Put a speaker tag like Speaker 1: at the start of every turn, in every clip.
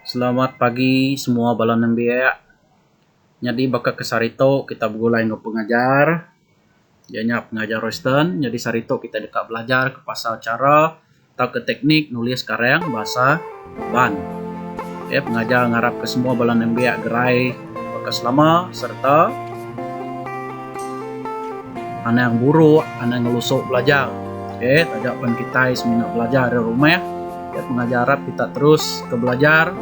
Speaker 1: Selamat pagi semua balan nembia. Jadi baka ke sarito kita begulai ng pengajar. Janya pengajar Royston. Jadi sarito kita dekat belajar ke pasal cara atau ke teknik nulis karang bahasa ban. Ya, pengajar ngarap ke semua balan nembia gerai baka selama serta anak yang buruk, anak yang ngelusuk belajar. Oke, tajakan kita seminat belajar di rumah. Ya, pengajar harap kita terus ke belajar.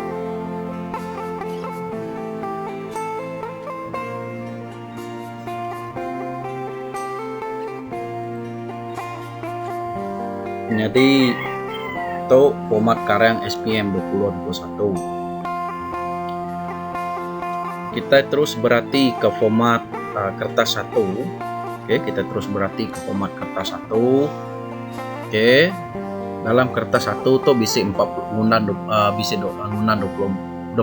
Speaker 1: Jadi itu format karang SPM 2021. Kita terus berarti ke format kertas 1. Oke, kita terus berarti ke format kertas 1. Oke. Dalam kertas 1 tuh bisa 40 ngundan bisa ngundan 40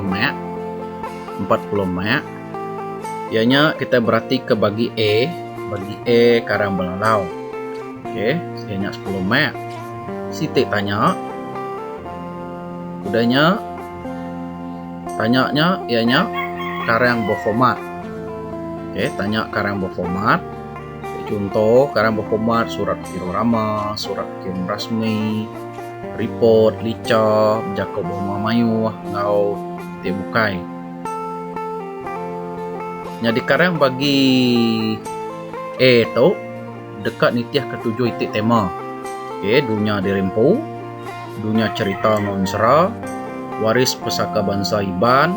Speaker 1: mek. 40 mek. Ianya kita berarti ke bagi E karang belalau. Oke, sekiannya 10 mek. Siti tanya. Udahnya tanyanya ianya karang berformat. Oke, tanya karang berformat. Contoh karang berformat surat kirorama, surat kirim rasmi, report, lica, jako boma mayu, ngau tebukai. Jadi karang bagi E itu dekat nitiah ketujuh itik tema. Oke, dunia dirempu, dunia cerita ngonsra, waris pesaka bangsa Iban,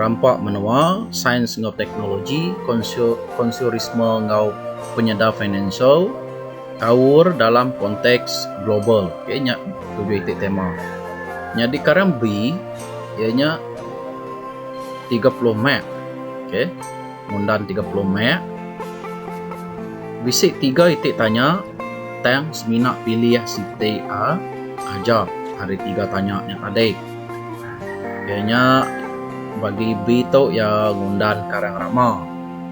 Speaker 1: rampak menua, sains ngau teknologi, konsurisme ngau penyedar financial, kawur dalam konteks global. Oke, nya tujuh itik tema. Jadi karang B, ianya 30 mek. Oke, ngundan 30 mek. Bisik 3 itik tanya tang seminak pilih siti aja hari 3 tanya yang tadi. Kayaknya bagi B tu ya ngundan karang rama.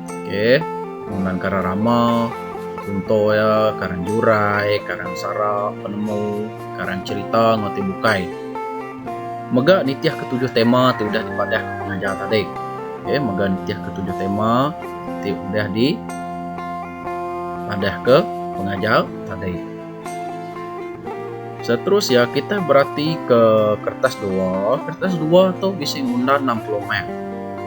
Speaker 1: Oke, ngundan karang rama. Contoh ya karang jurai, karang sarap, penemu, karang cerita, ngoti bukai. Mega nitiah ketujuh tema tu udah dipadah pengajar tadi. Oke, mega nitiah ketujuh tema tu udah di padah ke pengajar tadi. Seterusnya kita berarti ke kertas 2. Kertas 2 tuh bisa ngundan 60 mek.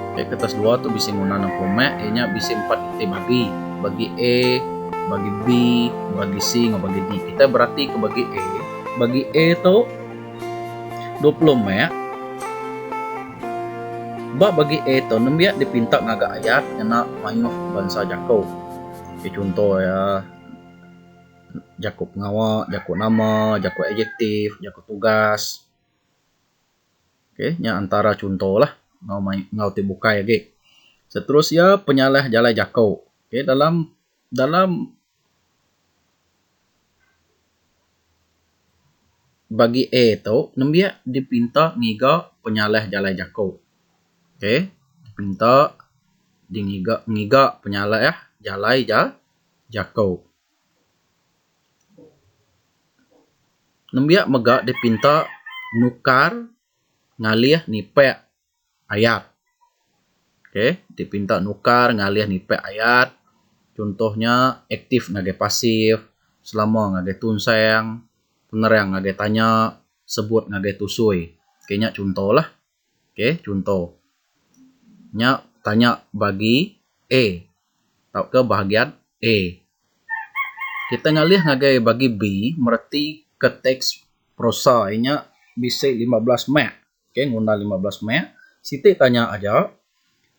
Speaker 1: Oke, kertas 2 tuh bisa ngundan 60 mek. Ini bisa 4 itik bagi E, bagi B, bagi C, bagi D. Kita berarti ke bagi E. Bagi E tuh 20 mek. Bagi E tuh nembiak dipinta ngaga ayat kena mayuh bangsa Jakau. Oke, contoh ya jako pengawal, jako nama, jako adjektif, jako tugas. Oke, nya antara contoh lah ngau dibuka ya, ge. Seterusnya penyalah jalai jako. Oke, dalam bagi E itu nembia dipinta ngiga penyalah jalai jako. Oke, dipinta ngiga penyalah ya jalai jako. Nembia mega dipinta nukar ngalih nipe ayat. Oke, dipinta nukar ngalih nipe ayat. Contohnya aktif ngage pasif, selama ngage tunseng, penerang ngage tanya, sebut ngage tusui. Kayaknya contoh lah. Oke, contoh. Nya tanya bagi E. Tau ke bahagian E. Kita ngalih ngage bagi B, berarti ke teks prosa nya bisa 15 mek. Oke, ngundang 15 mek. Siti tanya aja.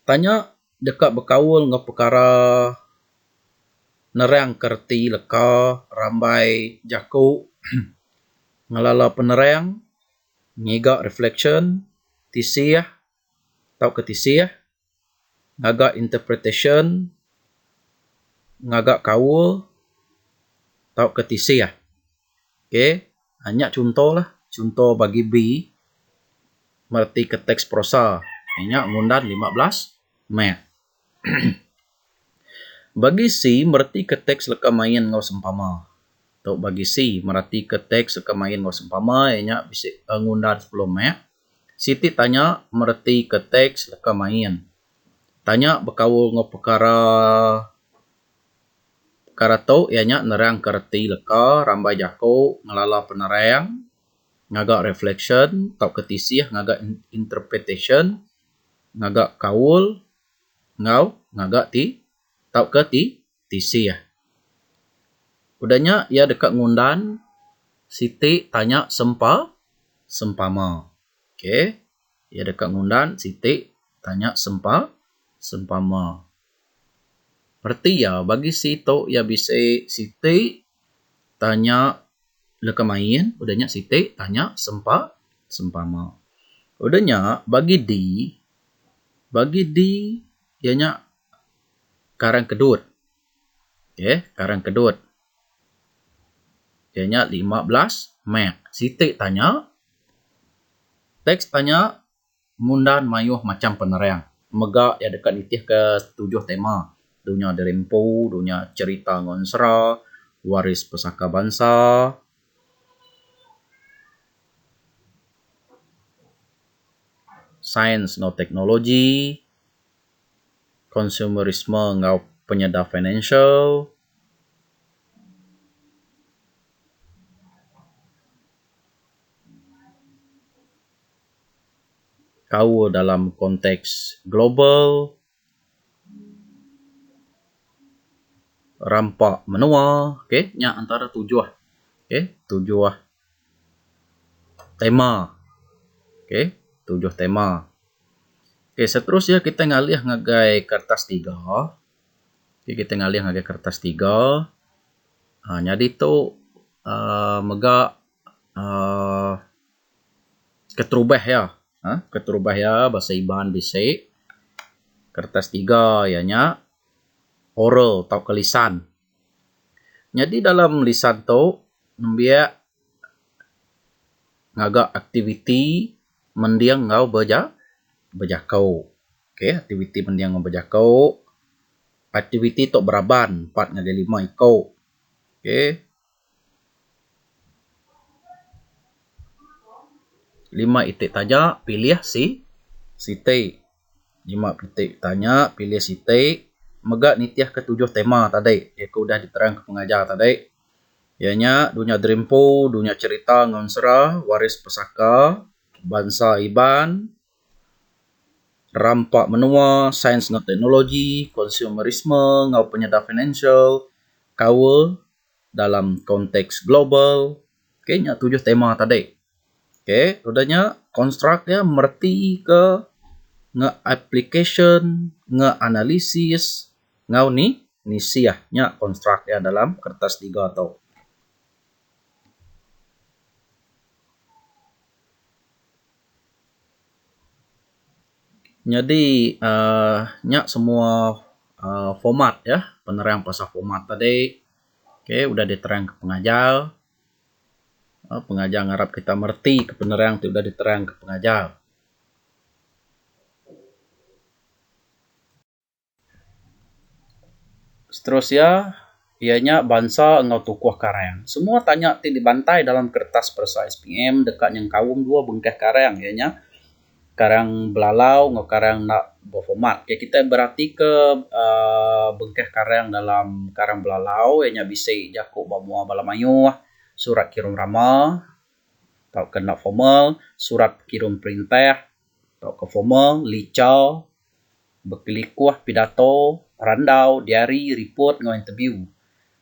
Speaker 1: Tanya dekat berkaul ngau perkara nerang kerti leka rambai jaku ngalala penerang ngiga reflection tisih tau ke tisih ngaga interpretation ngaga kaul tau ke tisih. Oke, hanya contoh lah. Contoh bagi B merti ke teks prosa. Hanya ngundan 15 mek. Bagi C merti ke teks leka main ngau sempama. Tok bagi C merhati ke teks kemain ngau sempama ianya bisa ngundan sebelum Siti tanya merhati ke teks kemain. Tanya berkawul ngau perkara tau ianya nerang kerti leka rambai jako ngelala penerang ngagak reflection tau ketisih ngagak interpretation ngagak kawul ngagak tau tisih. Udahnya ia dekat ngundan Siti tanya sempama. Okey. Ia dekat ngundan Siti tanya sempama. Berarti ya bagi Siti ya bisa Siti tanya leka main, udahnya Siti tanya sempama. Udahnya bagi di ianya karang kedut. Okey, karang kedut. Ianya 15 mek. Siti tanya teks tanya ngundan mayuh macam penerang. Mega ya dekat nitih ke 7 tema. Dunia derempu, dunia cerita ngonsra, waris pesaka bangsa, science no teknologi, consumerisme ngau penyedap financial, kau dalam konteks global, rampak menua, okey, nya antara 7 okey, 7 tema. Okey, 7 tema. Okey, seterusnya kita ngalih ngagai kertas 3. Okey, kita ngalih ngagai kertas 3. Jadi tu mega keterubah ya. Keterubah ya bahasa Iban bisik. Kertas 3 ianya oral atau kelisan. Jadi dalam lisan tu nembia ngagak aktiviti mendiang ngau berjakau. Okey, aktiviti mendiang ngau berjakau. Aktiviti tok beraban 4 ngagai 5 ikau. Okey. 5 itik tanya pilih Siti. 5 itik tanya pilih Siti. Mega nitiah ke 7 tema tadi. Aku dah diterang ke pengajar tadi. Ianya dunia derempu, dunia cerita ngonsra, waris pesaka, bangsa Iban, rampak menua, sains no teknologi, consumerisme, ngau penyedap financial, kau dalam konteks global. Okey, nya 7 tema tadi. Okey, udahnya konstruk dia merti ke nge-application, nge-analisis, ngau ni siahnya konstruk dia dalam kertas 3 atau. Jadi nya semua format ya, penerang pasal format tadi. Okey, udah diterang ke pengajar. Pengajar ngarap kita merti ke penerang tu udah diterang ke pengajar. Seterusnya, ianya bangsa ngau tukuh karang. Semua tanya ti dibantai dalam kertas persa SPM dekat yang kawum 2 bengkeh karang ianya karang belalau ngau karang nak berformat. Okay, kita berarti ke bengkeh karang dalam karang belalau ianya bisa jakuk bamua balamayu, surat kirim rama, atau kena formal, surat kirim perintah, atau ke formal, licau, berkelikuh, pidato, randau, diari, report, ngau interview.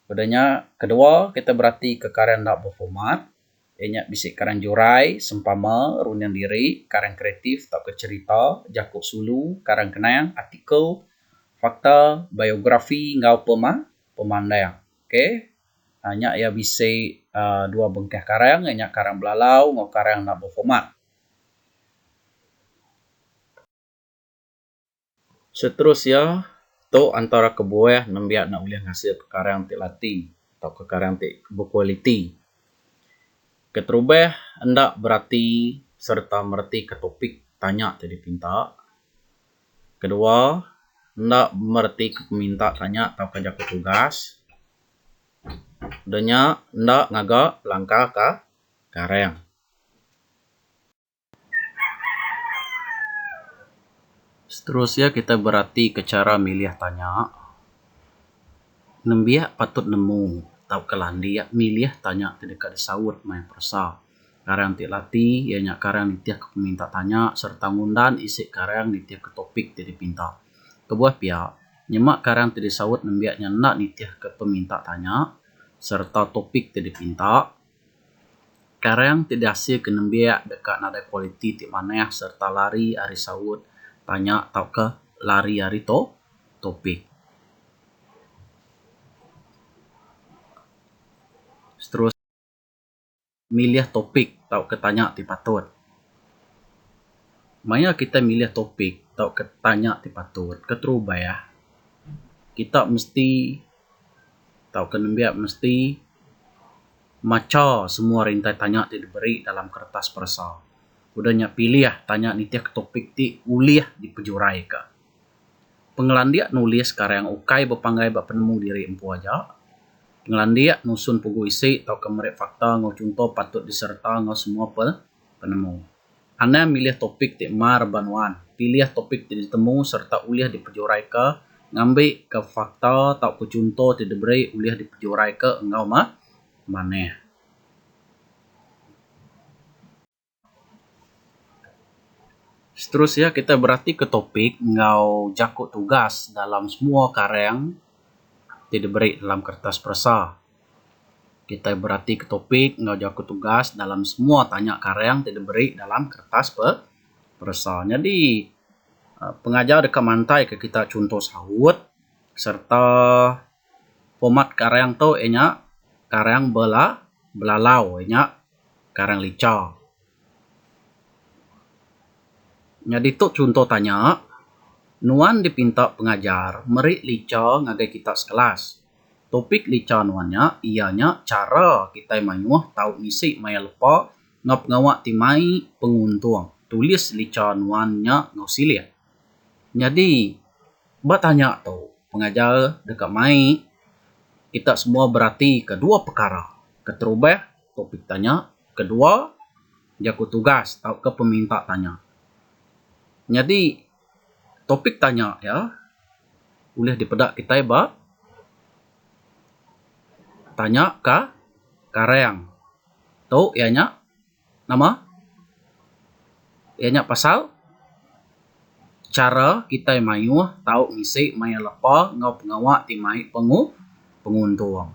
Speaker 1: Padanya kedua kita berarti ke karang nak berformat. Ianya bisa karang jurai, sempama, runian diri, karang kreatif, atau ke cerita, jakuk sulu, karang kenang, artikel, fakta, biografi, ngau pemandang. Okey. Hanya ia bisa 2 bengkeh karang, ianya karang belalau, ngau karang nak berformat. Seterusnya, tu antara kebuah nembiak nak boleh hasil karang ti lati atau ke karang ti berkualiti. Keterubah hendak berarti serta merti ke topik tanya tadi pinta. Kedua, hendak merti ke peminta tanya atau kerja tugas. Udahnya ndak ngagak langkah ka kareng. Seterusnya kita berarti ke cara milih tanya. Nembia patut nemu tau kelandi ya milih tanya tidak disawut main persa. Karang ti lati ianya karang nitiah ke peminta tanya serta ngundan isi karang nitiah ke topik ti dipinta. Kebuah pihak nyemak karang ti disawut nembiaknya nak nitiah ke peminta tanya serta topik ti dipinta. Karang ti dasi ke nembiak dekat nada kualiti ti maneh serta lari ari sawut tanya tau ke lari ari topik. Terus milih topik tau ketanya ti patut. Maya kita milih topik tau ketanya ti patut. Keterubah ya. Kita mesti tau kenembia mesti maca semua rintai tanya ti diberi dalam kertas persa. Udahnya pilih ya tanya nitiah ke topik ti uliah dipejurai ka. Pengelandia nulis karang ukai bepanggai penemu diri empu aja. Pengelandia nusun pugu isi tau kemerek fakta ngau contoh patut diserta ngau semua penemu. Anda milih topik ti mar banuan. Pilih topik ti ditemu serta uliah dipejurai ke. Ngambil ke fakta tau ke contoh ti diberi uliah dipejurai ke engau maneh. Seterusnya kita berarti ke topik ngau jakut tugas dalam semua karang ti diberi dalam kertas persa. Kita berarti ke topik ngau jakut tugas dalam semua tanya karang ti diberi dalam kertas persa. Jadi pengajar dekat mantai ke kita contoh sahut serta format karang tu ianya karang belalau ianya karang lica. Jadi tu contoh tanya nuan dipinta pengajar meri lica ngagai kita sekelas. Topik lica nuannya ianya cara kita mayuh tau ngisi maya lepa ngap ngawak timai penguntung. Tulis lica nuannya ngau silia. Jadi bertanya tu pengajar dekat mai kita semua berarti kedua perkara. Keterubah topik tanya, kedua jakut tugas tau ke peminta tanya. Jadi topik tanya ya boleh dipedak kita ba tanya ke karang. Tu ianya nama ianya pasal cara kita mayuh tau ngisi maya lepa ngau pengawak timai penguntung.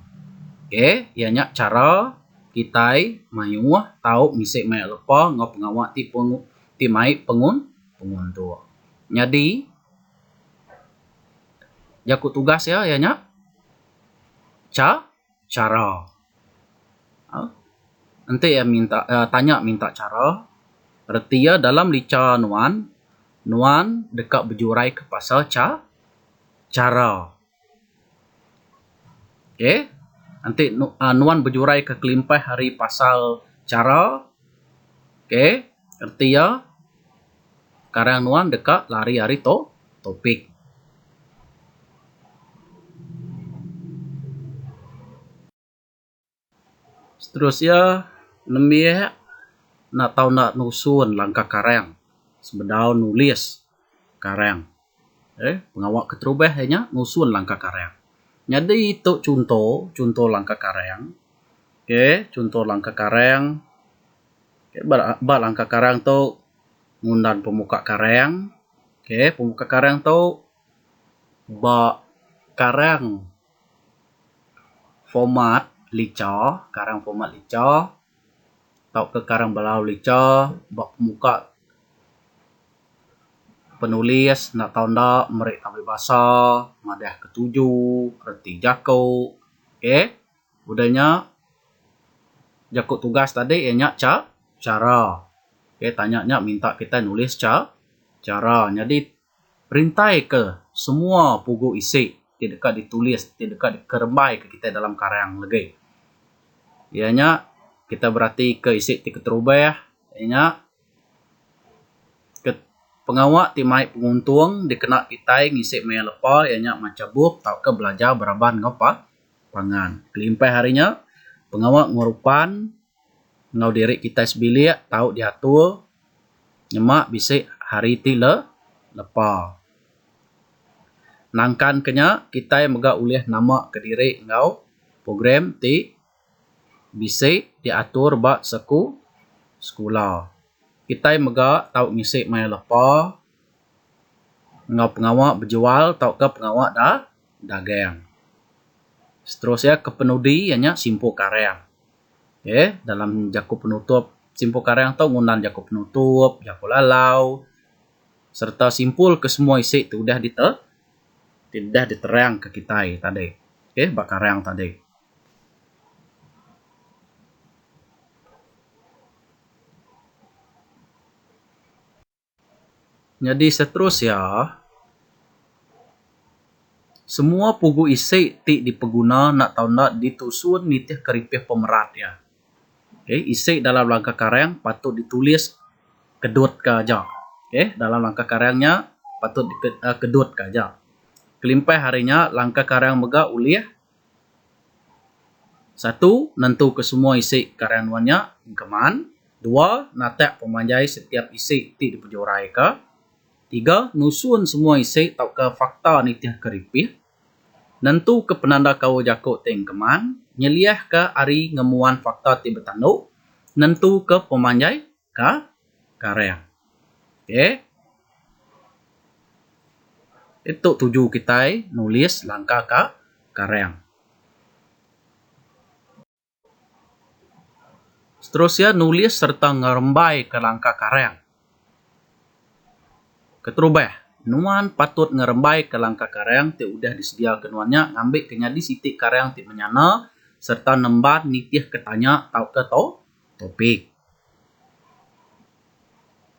Speaker 1: Okey, ianya cara kita mayuh tau ngisi maya lepa ngau pengawak timai penguntung. Jadi jakut tugas ya ianya cara. Nanti ya tanya minta cara. Arti ya dalam lica nuan dekat berjurai ke pasal cara. Okey. Nanti nuan berjurai ke kelimpah hari pasal cara. Okey. Arti ya karang nuan dekat lari hari topik. Seterusnya nembia nak tahu nak nusun langkah karang sebedau nulis karang. Pengawak keterubah hanya nusun langkah karang. Jadi itu contoh langkah karang. Okey, contoh langkah karang. Okay, langkah karang tu ngundan pemuka karang. Okey, pemuka karang tu karang format lica, karang format lica. Tau ke karang belau lica, pemuka penulis nak tahu ndak merik tampil bahasa madah ketujuh erti jakut. Okey, udahnya jakut tugas tadi ianya cara. Okey, tanyanya minta kita nulis cara. Jadi perintai ke semua pugu isi tidak ditulis, tidak dikerembai ke kita dalam karang lagi. Ianya kita berarti ke isi ti keterubah ianya pengawak timai penguntung dikena kita ngisi maya lepa ianya macam buk tau ke belajar beraban ngapa pangan. Kelimpai harinya pengawak ngurupan ngau diri kita sebilik tahu diatur nyemak bisik hari ti lepa. Nangkan kenya kita mega ulih nama ke diri ngau program ti bisik diatur bak sekolah. Kita mega tahu ngisi mai lepa ngau pengawak berjual tahu ke pengawak dagang. Seterusnya ke penudi hanya simpu karyang. Okay, dalam jaku penutup simpul karyang tu ngundan jaku penutup, jaku lalau, serta simpul ke semua isi tu dah diterang ke kita tadi. Okay, bak karyang tadi. Jadi seterusnya semua pugu isi ti dipeguna nak tahu nak ditusun nitih keripih pemerat ya. Okay, isi dalam langkah karyang patut ditulis kedut ke aja. Okay, dalam langkah karyangnya patut kedut ke aja. Kelimpai harinya langkah karyang mega ulih. Satu, nentu ke semua isi karyang nuannya keman. Dua, natak pemanjai setiap isi ti dipejurai ke. Tiga, nusun semua isi tau ke fakta nitih keripih. Nentu ke penanda kau jakuk ting keman. Nyeliah ke ari ngemuan fakta ti bertanduk. Nentu ke pemanjai ke karyang. Okay. Itu tuju kita nulis langkah ke karyang. Seterusnya nulis serta ngerembai ke langkah karyang. Keterubah. Nuan patut ngerembai ke langkah karyang ti udah disedia kenuannya ngambil kenyadi sitik karyang ti menyana serta nembat nitih ketanya tau ke topik.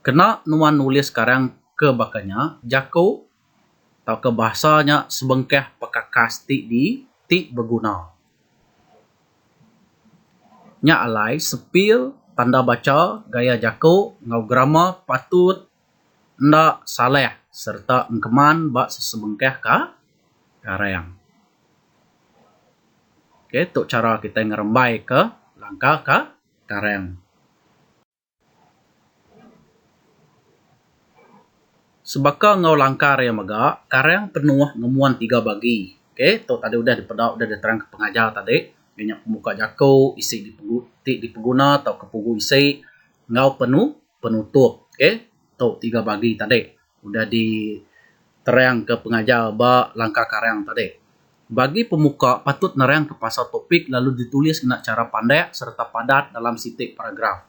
Speaker 1: Kena nuan nulis karyang ke bakanya jaku tau ke bahasanya sebengkeh pekakas ti berguna. Nya alai sepil tanda baca gaya jaku ngau grama patut ndak saleh serta engkeman bak sesebengkeh ka karyang. Oke, itu cara kita ngerembai ke langkah ke karyang. Sebaka ngau langkah yang mega, karyang penuh ngemuan 3 bagi. Oke, itu tadi udah dipedak, udah diterang ke pengajar tadi. Banyak pembuka jaku, isi dipeguna atau kepugu isi, ngau penutup. Oke, itu 3 bagi tadi. Udah diterang ke pengajar bak langkah karyang tadi. Bagi pemuka patut nerang ke pasal topik lalu ditulis kena cara pandai serta padat dalam sitik paragraf.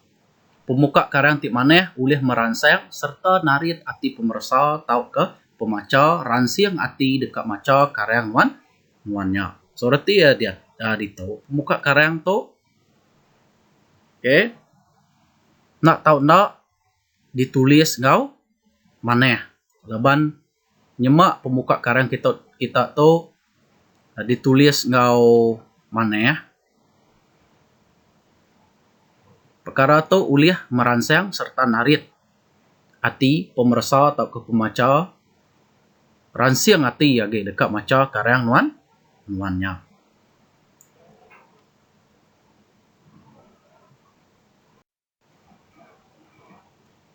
Speaker 1: Pemuka karyang ti maneh ulih meransang serta narit ati pemersa tau ke pemaca ransiang ati dekat maca karyang nuannya. So reti ya dia dito pemuka karyang tu. Okay. Nak tahu nak ditulis ngau maneh. Leban nyemak pemuka karyang kita tu ditulis ngau maneh. Perkara tu ulih meransang serta narit ati pemersa atau ke pemaca ransiang ati agi dekat maca karyang nuannya.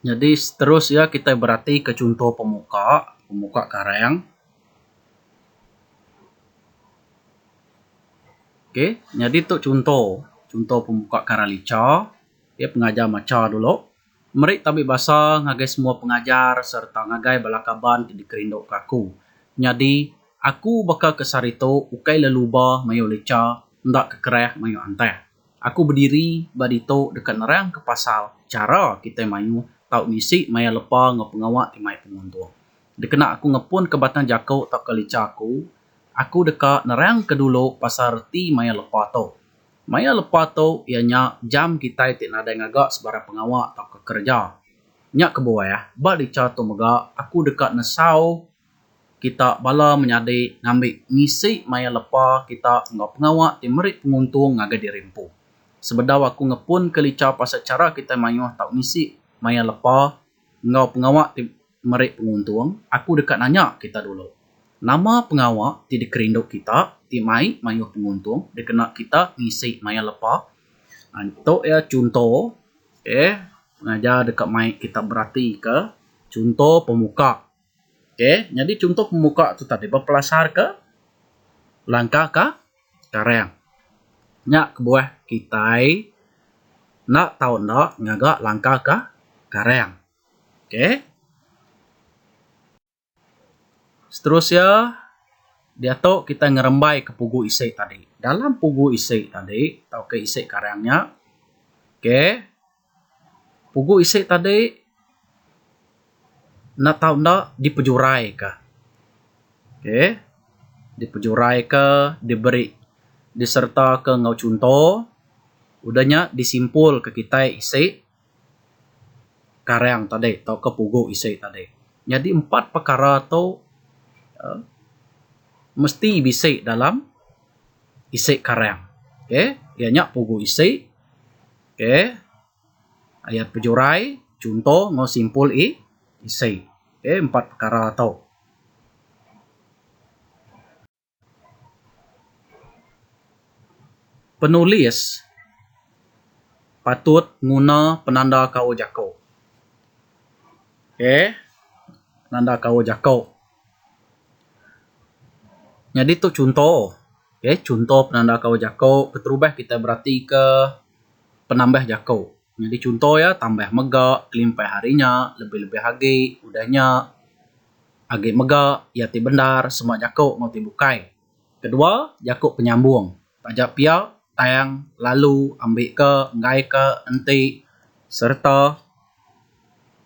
Speaker 1: Jadi terus ya kita berarti ke contoh pemuka karyang. Oke, jadi tu contoh pemuka karalica, dia pengajar maca dulu. Merik tapi bahasa ngagai semua pengajar serta ngagai balakaban di kerindok kaku. Jadi aku bakal kesar itu ukai leluba mayo lica ndak kekereh mayo anteh. Aku berdiri badito dekat nerang ke pasal cara kita mayu tau misi maya lepa ngepengawak ti mai penguntung. Dikena aku ngepun ke batang jakau tak ke lica aku dekat nerang kedulu pasar ti maya lepa tu. Maya lepa tu ianya jam kita ti nada ngagak sebarang pengawak atau kerja. Nyak ke bawah ya. Ba lica tu mega aku dekat nesau kita bala menyadi ngambil ngisi maya lepa kita ngau pengawak ti merik penguntung ngaga dirimpu. Sebedaw aku ngepun ke lica pasal cara kita mayu tak ngisi maya lepa ngau pengawak ti merik penguntung, aku dekat nanya kita dulu. Nama pengawak ti dikerinduk kita, ti mai mayuh penguntung, dikena kita ngisi maya lepa. Untuk ya contoh, pengajar dekat mai kita berarti ke contoh pemuka. Jadi contoh pemuka tu tadi berpelasar ke langkah ke karang. Nyak kebuah kita nak tahu ndak ngagak langkah ke karang. Seterusnya dia tu kita ngerembai ke pugu isik tadi. Dalam pugu isik tadi, tahu ke isik karangnya. Pugu isik tadi nak tahu ndak dipejurai ke. Dipejurai ke, diberi diserta ke ngau contoh, udahnya disimpul ke kita isik karang tadi, atau ke pugu isik tadi. Jadi 4 perkara tu mesti bisik dalam isik karang. Ianya pugu isik, ayat pejurai, contoh ngau simpul isik. 4 perkara tu. Penulis patut guna penanda kau jako. Penanda kau jako. Jadi tu contoh. Contoh penanda kau jako. Keterubah kita berarti ke penambah jako. Jadi contoh ya, tambah mega, kelimpai harinya, lebih-lebih hagi, udahnya, hagi mega, ya ti bendar, semua jako mau ti bukai. Kedua, jako penyambung. Pajak pia, tayang, lalu, ambil ke, ngai ke, enti, serta,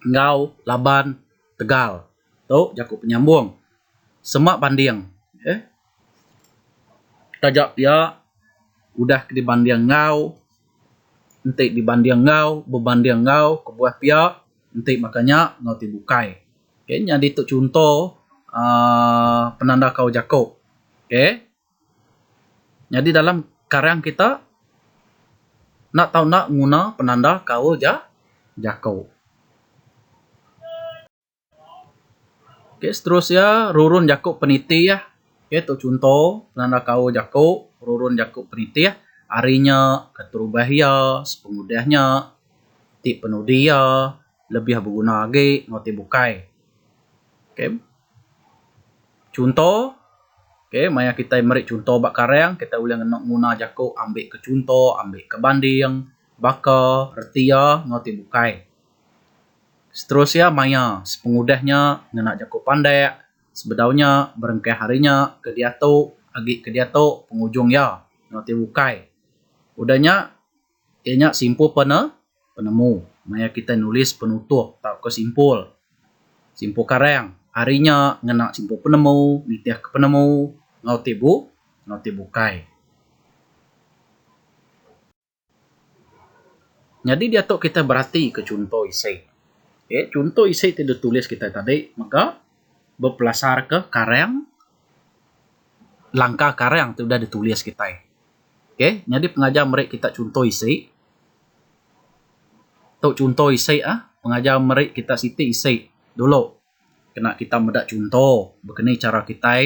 Speaker 1: ngau, laban, tegal. Tu, jako penyambung. Semak banding. Tajak pia, udah dibanding ngau, enti dibanding ngau, berbanding ngau, kebuah pia, enti makanya ngau ti bukai. Jadi tu contoh penanda kau jako. Jadi dalam karang kita nak tahu nak guna penanda kau jako. Seterusnya rurun jako peniti ya. Tu contoh penanda kau jako, rurun jako peniti ya. Harinya, keterubah ya, sepengudahnya, ti penudi ya, lebih berguna lagi, ngoti bukai. Contoh, maya kita merik contoh bak karang, kita ulang nak guna jako, ambil ke contoh, ambil ke banding, baka, reti ya, ngoti bukai. Seterusnya maya, sepengudahnya, ngenak jako pandai, sebedaunya, berengkai harinya, ke dia tu, agi ke dia tu, pengujung ya, ngoti bukai. Udahnya, ianya simpul penemu. Maya kita nulis penutup, tak ke simpul. Simpul karang. Harinya, ngenak simpul penemu, nitiah ke penemu, ngoti bukai. Jadi dia tu kita berarti ke contoh isik. Contoh isik tidak tulis kita tadi, maka berpelasar ke karang, langkah karang tu sudah ditulis kita. Jadi pengajar merik kita contoh isik. Tu contoh isik pengajar merik kita siti isik dulu. Kena kita medak contoh, begini cara kita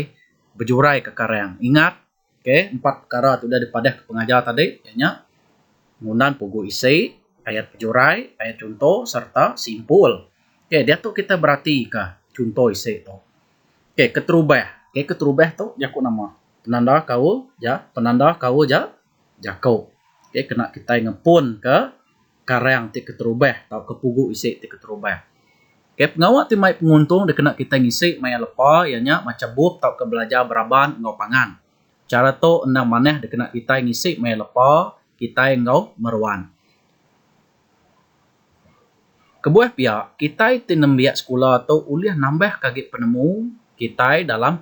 Speaker 1: berjurai ke karang. Ingat, 4 perkara tu sudah dipadah ke pengajar tadi, ianya ngunan pugu isik, ayat berjurai, ayat contoh serta simpul. Dia tu kita berarti ke contoh isik tu. Keterubah. Keterubah tu jaku nama. Penanda kau jako. Kena kita ngepun ke karang ti keterubah atau ke pugu isik ti keterubah. Pengawak ti mai penguntung dia kena kita ngisi maya lepa ianya macam bub tau ke belajar beraban ngau pangan. Cara tu endang maneh dia kena kita ngisi maya lepa kita ngau meruan. Kebuah pihak kita ti nembiak sekolah tu uliah nambah kagit penemu kita dalam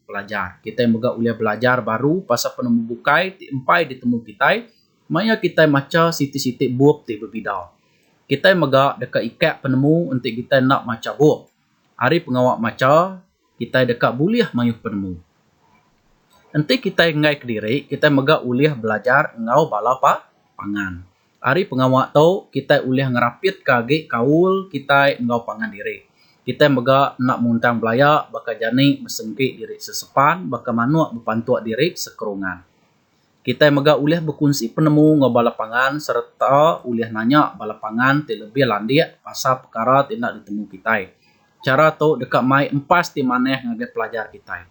Speaker 1: pelajar. Kita mega uliah belajar baru pasal penemu bukai ti empai ditemu kita maya kita maca siti-siti bub ti berbidau. Kita mega dekat ikat penemu untuk kita nak maca bub. Hari pengawak maca, kita dekat buliah mayuh penemu. Nanti kita ngai ke diri, kita mega uliah belajar ngau bala pangan. Hari pengawak tu, kita uliah ngerapit kage kaul kita ngau pangan diri. kita mega nak muntang belaya baka jani besengki diri sesepan baka manuk berpantuak diri sekerungan. Kita mega ulih berkongsi penemu ngabalapangan serta ulih nanya balapangan terlebih landia pasal perkara tindak ditemu kita. Cara tu dekat mai empas ti maneh ngagai pelajar kita.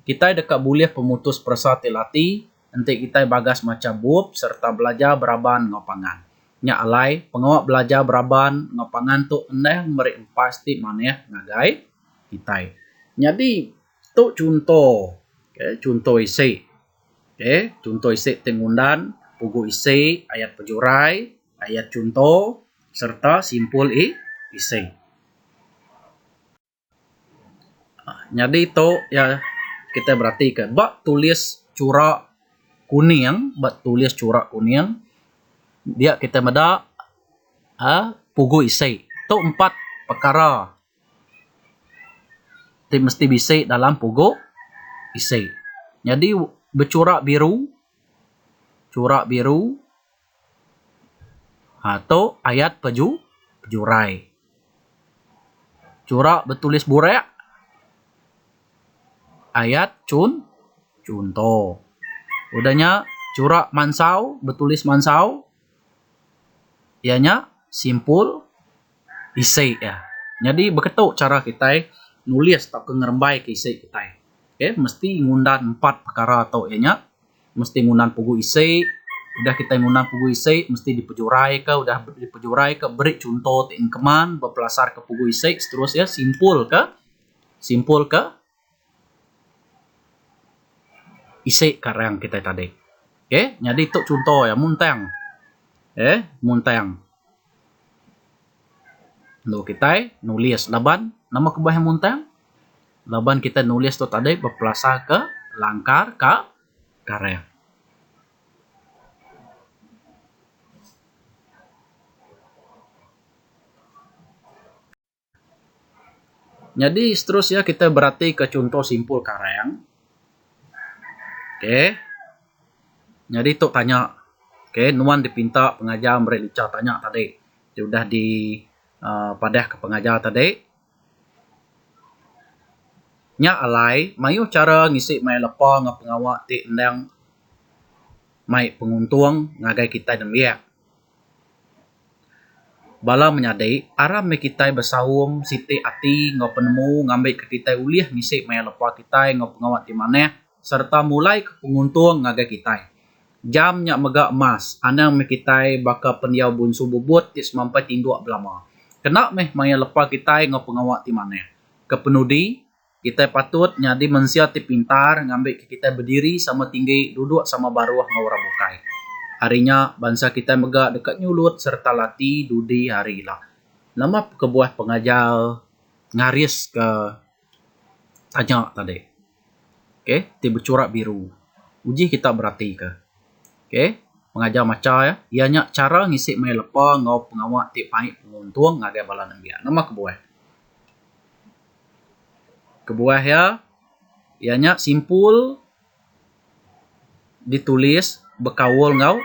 Speaker 1: Kita dekat boleh pemutus perasa tilati nanti kita bagas macam bup serta belajar beraban ngapangan. Nya alai pengawak belajar beraban ngapangan tu endeh meri empas ti maneh ngagai kita. Jadi tu contoh, contoh isi. Contoh isi tengundan, pugu isi, ayat pejurai, ayat contoh serta simpul isi. Jadi tu ya kita perhatikan. Bak tulis corak kuning, dia kita meda pugu isi. Tu 4 perkara. Ti mesti bisa dalam pugu isi. Jadi bercorak biru, atau ayat pejurai. Corak bertulis burek, ayat contoh. Udahnya corak mansau, bertulis mansau, ianya simpul isi ya. Jadi begitu cara kita nulis atau ngerembai ke isi kita. Mesti ngundan 4 perkara atau ianya. Mesti ngundan pugu isi. Udah kita ngundan pugu isi, mesti dipejurai ke, udah dipejurai ke, beri contoh tingkeman, berpelasar ke pugu isi, seterusnya simpul ke isi karang kita tadi. Jadi itu contoh ya, muntang. Muntang. Lalu kita nulis laban, nama kebah muntang. Laban kita nulis tu tadi berpelasar ke langkar ke karang. Jadi seterusnya kita berarti ke contoh simpul karang. Jadi tu tanya. Nuan dipinta pengajar beri lica tanya tadi. Dia sudah di padah ke pengajar tadi. Nya alai, mayu cara ngisi mai lepa ngap pengawak ti endang mai penguntung ngagai kita demiak. Bala menyadai, aram me kita bersawum siti ati ngau penemu ngambil ke kita uliah ngisi mai lepa kita ngau pengawak ti maneh serta mulai ke penguntung ngagai kita. Jam nyak mega emas, anang me kita baka pendiau bunsu bubut tis mampai tinduk belama. Kena meh maya lepa kita ngau pengawak ti maneh. Kepenudi, kita patut nyadi mensia ti pintar ngambil ke kita berdiri sama tinggi duduk sama baruah ngau rabukai. Harinya bangsa kita mega dekat nyulut serta lati dudi hari lah. Nama kebuah pengajar ngaris ke tanya tadi. Ti bercorak biru. Uji kita berarti ke. Pengajar macam ya. Ianya cara ngisi mai lepa ngau pengawak ti pai penguntung ngagai bala nambia. Nama kebuah. Kebuah ya. Ianya simpul ditulis bekawul ngau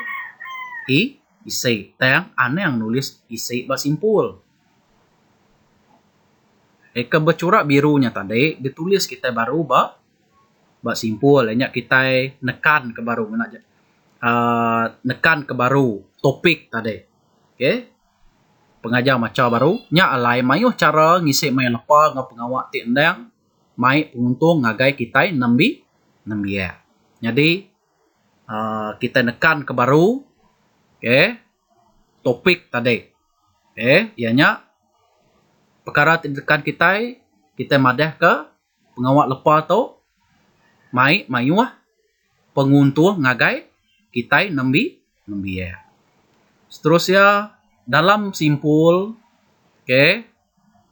Speaker 1: isi. Tayang aneh yang nulis isi ba simpul. Ke bercorak birunya tadi ditulis kita baru ba simpul. Ianya kita nekan ke baru nekan ke baru topik tadi. Pengajar macam baru nya alai mayuh cara ngisi mai lepa ngau pengawak ti endang mai penguntung ngagai kita nambia. Jadi kita nekan ke baru topik tadi. Ianya perkara tekan kita madah ke pengawak lepa tu mayuh penguntung ngagai kita nambia. Seterusnya dalam simpul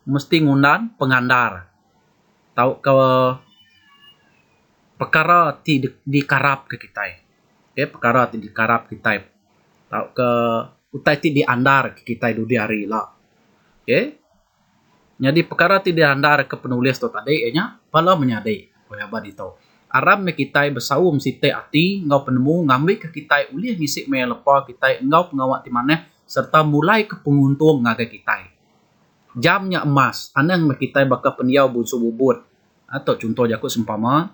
Speaker 1: mesti ngundan pengandar. Tahu ke perkara ti dikarap ke kita. Perkara ti dikarap kita. Tahu ke utai ti diandar ke kita dudi hari lah. Jadi perkara ti diandar ke penulis tu tadi ianya pala menyadai. Koyabad itu. Aram me kita bersawum site ati ngau penemu ngambil ke kita ulih ngisi me lepa kita ngau pengawak ti maneh serta mulai ke penguntung ngagai kita. jamnya emas anang kita bakal pendiau bunsu bubut atau contoh jaku sempama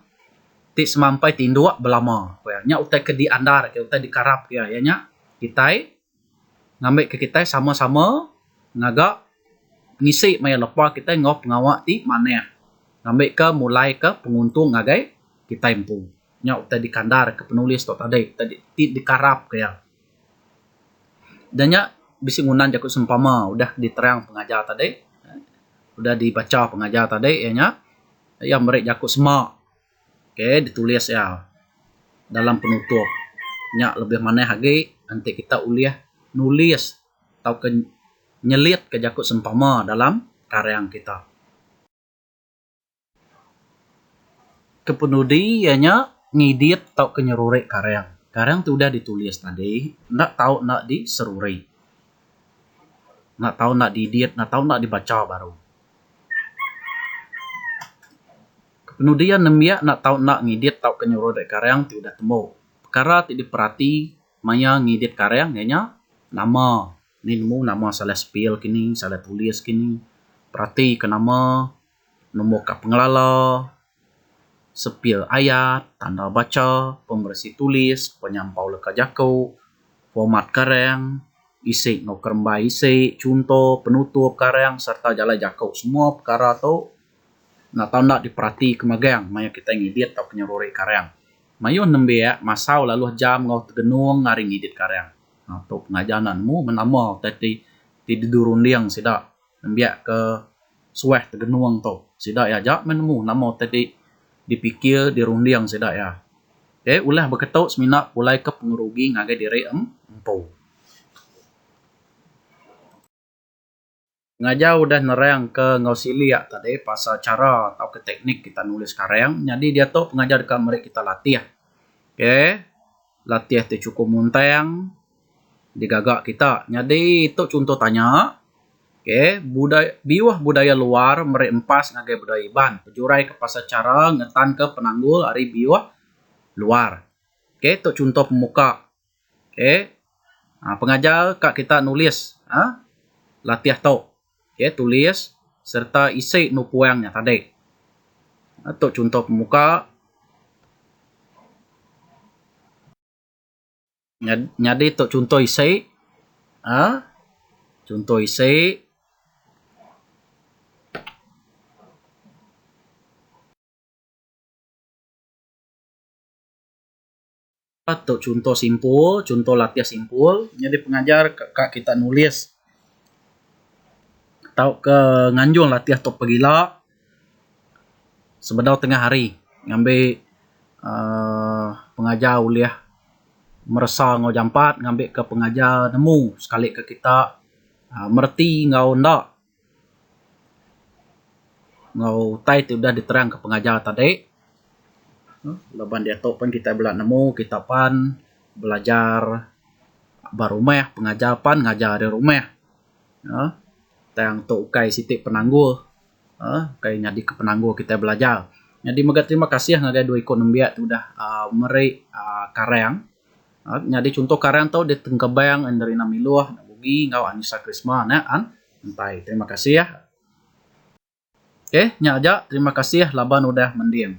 Speaker 1: ti semampai tindua belama nya utai ke di andar ke utai di karap ya nya kita ngambil ke kita sama-sama ngagak ngisi maya lepa kita ngop ngawak ti mana ngambil ke mulai ke penguntung ngagai kita impu nya utai di kandar ke penulis to tadi ti di karap ke ya dan nya bisi ngunan jaku sempama udah diterang pengajar tadi udah dibaca pengajar tadi ya merek jaku semak ditulis ya dalam penutup nya lebih mana lagi nanti kita uliah nulis atau ke nyelit ke jaku sempama dalam karyang kita kepenudi nya ngidit atau kenyerurek karyang tu udah ditulis tadi nak tahu nak diseruri nak tahu nak diedit nak tahu nak dibaca baru kemudian nembia nak tahu nak ngidit tahu kenyuruh dek karyang ti udah temu perkara ti diperhati maya ngidit karyang nya nama ni nemu nama salah spell kini salah tulis kini perhati ke nama nombor ka pengelala spell ayat tanda baca pembersih tulis penyampau leka jakau format karyang isi nokermba isi contoh penutup karyang serta jala jakau semua perkara tu nak tahu nak diperhati kemagang maya kita ngidit atau penyeruri karyang mayo nembe ya masau lalu jam ngau tegenung ngari ngidit karyang atau pengajananmu menama tadi di durundiang sida nembe ke sueh tegenung tu sida ya jak menemu nama tadi dipikir dirundiang sida ya ulah beketuk semina mulai ke pengerugi ngagai diri empu ngajar udah nerang ke ngausilia tadi pasal cara atau ke teknik kita nulis karyang jadi dia tuh pengajar dekat mereka kita latih latih itu cukup muntang digagak kita jadi itu contoh tanya budaya luar mereka empas ngagai budaya iban pejurai ke pasal cara ngetan ke penanggul hari biwah luar itu contoh pemuka pengajar kak kita nulis latih tuh tulis serta isi nupuangnya tadi atau contoh pemuka jadi itu contoh isi contoh isi atau contoh simpul contoh latihan simpul jadi pengajar kak kita nulis atau ke nganjung latihan top pegila sebedau tengah hari ngambil pengajar uliah merasa ngau jampat ngambil ke pengajar nemu sekali ke kita merti ngau ndak ngau tai tu udah diterang ke pengajar tadi leban dia top pun kita belak nemu kita pan belajar baru rumah pengajar pan ngajar di rumah yang tu ukai sitik penanggul kai nyadi ke penanggul kita belajar jadi mega terima kasih ngagai dua ikon nembia tu dah meri karyang jadi contoh karyang tu di tengkebayang dari namiluah nabugi ngau Anissa Krisma entai terima kasih ya nya aja terima kasih laban udah mendiam